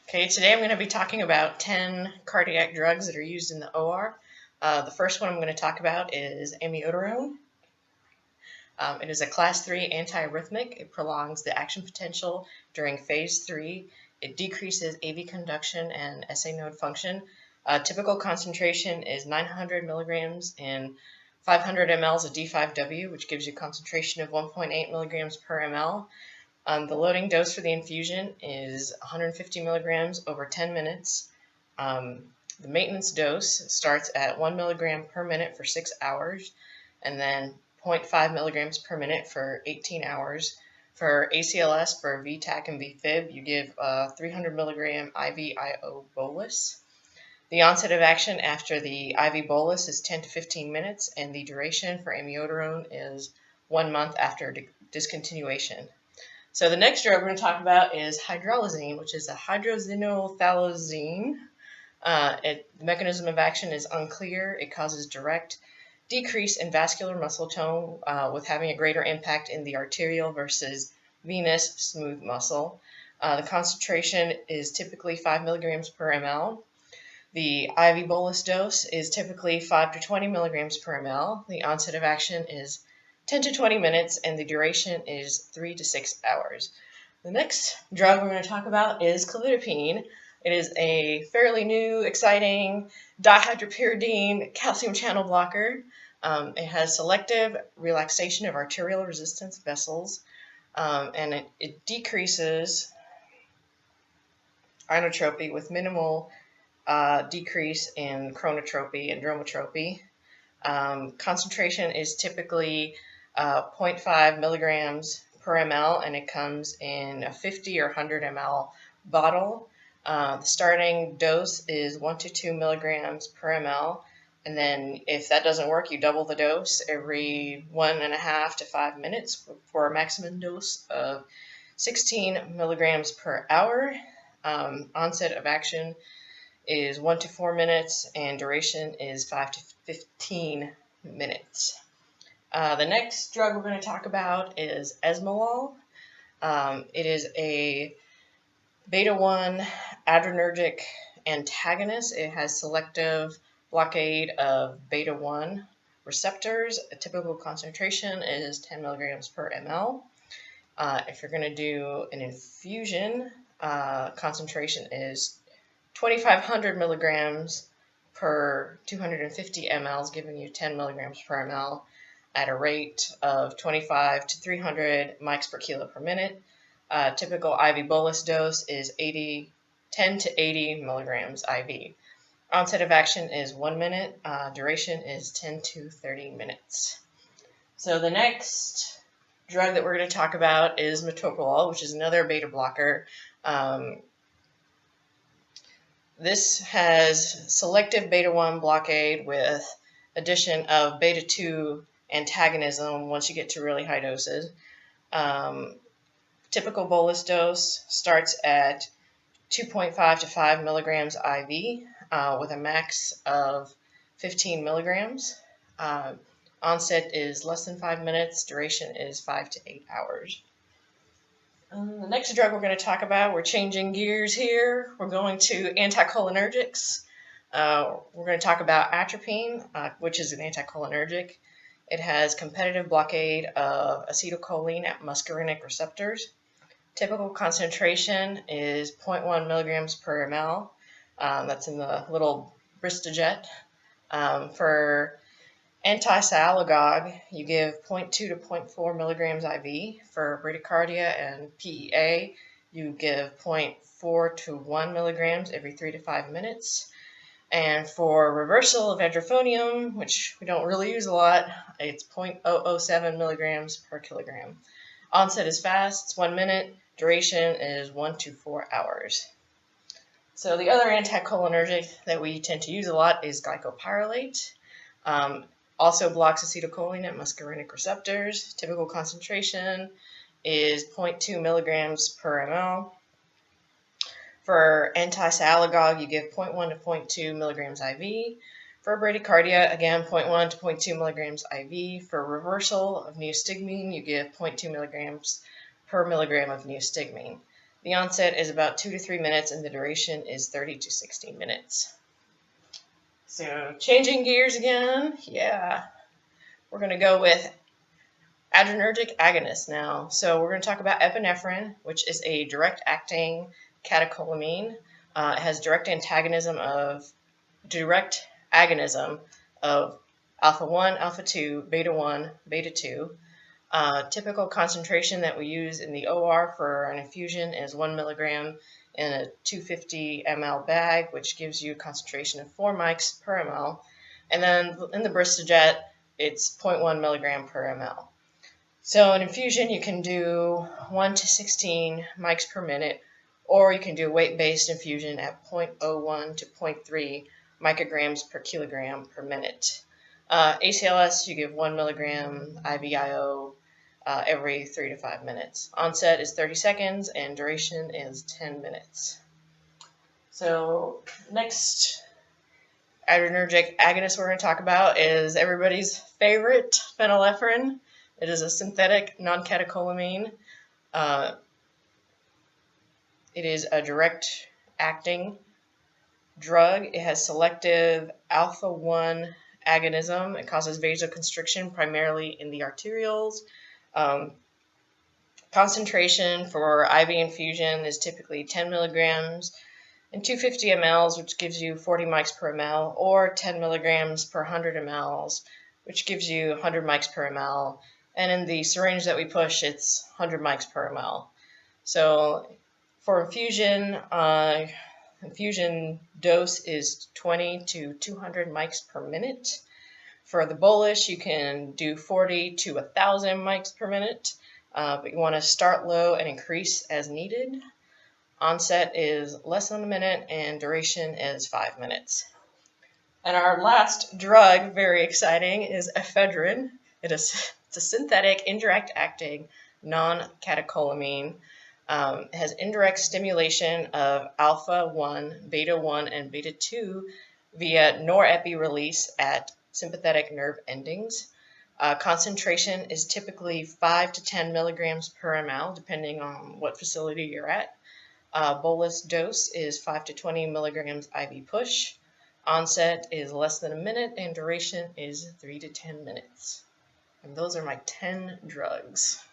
Okay, today I'm going to be talking about 10 cardiac drugs that are used in the OR. The first one I'm going to talk about is amiodarone. It is a class 3 antiarrhythmic. It prolongs the action potential during phase 3. It decreases AV conduction and SA node function. Typical concentration is 900 milligrams in 500 mLs of D5W, which gives you a concentration of 1.8 milligrams per ml. The loading dose for the infusion is 150 milligrams over 10 minutes. The maintenance dose starts at 1 milligram per minute for 6 hours, and then 0.5 milligrams per minute for 18 hours. For ACLS, for VTAC and VFib, you give 300 milligram IV-IO bolus. The onset of action after the IV bolus is 10 to 15 minutes, and the duration for amiodarone is 1 month after discontinuation. So the next drug we're going to talk about is hydralazine, which is a hydroxynorothalazine. The mechanism of action is unclear. It causes direct decrease in vascular muscle tone with having a greater impact in the arterial versus venous smooth muscle. The concentration is typically 5 milligrams per ml. The IV bolus dose is typically 5 to 20 milligrams per ml. The onset of action is 10 to 20 minutes, and the duration is 3 to 6 hours. The next drug we're going to talk about is clozapine. It is a fairly new, exciting dihydropyridine calcium channel blocker. It has selective relaxation of arterial resistance vessels, and it decreases inotropy with minimal decrease in chronotropy and dromotropy. Concentration is typically 0.5 milligrams per ml, and it comes in a 50 or 100 ml bottle. The starting dose is 1 to 2 milligrams per ml, and then if that doesn't work, you double the dose every 1.5 to 5 minutes for a maximum dose of 16 milligrams per hour. Onset of action is 1 to 4 minutes, and duration is 5 to 15 minutes. The next drug we're going to talk about is esmolol. It is a beta-1 adrenergic antagonist. It has selective blockade of beta-1 receptors. A typical concentration is 10 milligrams per ml. If you're going to do an infusion, concentration is 2,500 milligrams per 250 mLs, giving you 10 milligrams per ml at a rate of 25 to 300 mics per kilo per minute. Typical IV bolus dose is 10 to 80 milligrams IV. Onset of action is 1 minute. Duration is 10 to 30 minutes. So the next drug that we're going to talk about is metoprolol, which is another beta blocker. This has selective beta-1 blockade with addition of beta-2 antagonism once you get to really high doses. Typical bolus dose starts at 2.5 to 5 milligrams IV with a max of 15 milligrams. Onset is less than 5 minutes. Duration is 5 to 8 hours. The next drug we're going to talk about, we're changing gears here. We're going to anticholinergics. We're going to talk about atropine, which is an anticholinergic. It has competitive blockade of acetylcholine at muscarinic receptors. Typical concentration is 0.1 milligrams per ml. That's in the little Bristojet. For anti-sialagogue, you give 0.2 to 0.4 milligrams IV. For bradycardia and PEA, you give 0.4 to 1 milligrams every 3 to 5 minutes. And for reversal of androphonium, which we don't really use a lot, it's 0.007 milligrams per kilogram. Onset is fast, it's 1 minute. Duration is 1 to 4 hours. So the other anticholinergic that we tend to use a lot is glycopyrrolate. Also blocks acetylcholine at muscarinic receptors. Typical concentration is 0.2 milligrams per ml. For anti-sialagogue, you give 0.1 to 0.2 milligrams IV. For bradycardia, again, 0.1 to 0.2 milligrams IV. For reversal of neostigmine, you give 0.2 milligrams per milligram of neostigmine. The onset is about 2 to 3 minutes, and the duration is 30 to 60 minutes. So changing gears again, we're going to go with adrenergic agonists now. So we're going to talk about epinephrine, which is a direct-acting catecholamine. It has direct agonism of alpha-1, alpha-2, beta-1, beta-2. Typical concentration that we use in the OR for an infusion is 1 milligram in a 250 ml bag, which gives you a concentration of 4 mics per ml. And then in the Bristojet, it's 0.1 milligram per ml. So in infusion, you can do 1 to 16 mics per minute, or you can do weight-based infusion at 0.01 to 0.3 micrograms per kilogram per minute. ACLS, you give 1 milligram IVIO every 3 to 5 minutes. Onset is 30 seconds and duration is 10 minutes. So next adrenergic agonist we're going to talk about is everybody's favorite, phenylephrine. It is a synthetic non-catecholamine. It is a direct-acting drug. It has selective alpha-1 agonism. It causes vasoconstriction primarily in the arterioles. Concentration for IV infusion is typically 10 milligrams in 250 mLs, which gives you 40 mics per ml, or 10 milligrams per 100 mLs, which gives you 100 mics per ml. And in the syringe that we push, it's 100 mics per ml. So for infusion, infusion dose is 20 to 200 mics per minute. For the bolus, you can do 40 to 1,000 mics per minute, but you want to start low and increase as needed. Onset is less than a minute, and duration is 5 minutes. And our last drug, very exciting, is ephedrine. It's a synthetic, indirect-acting, non-catecholamine. It has indirect stimulation of alpha-1, beta-1, and beta-2 via norepi release at sympathetic nerve endings. Concentration is typically 5 to 10 milligrams per ml, depending on what facility you're at. Bolus dose is 5 to 20 milligrams IV push. Onset is less than a minute, and duration is 3 to 10 minutes. And those are my 10 drugs.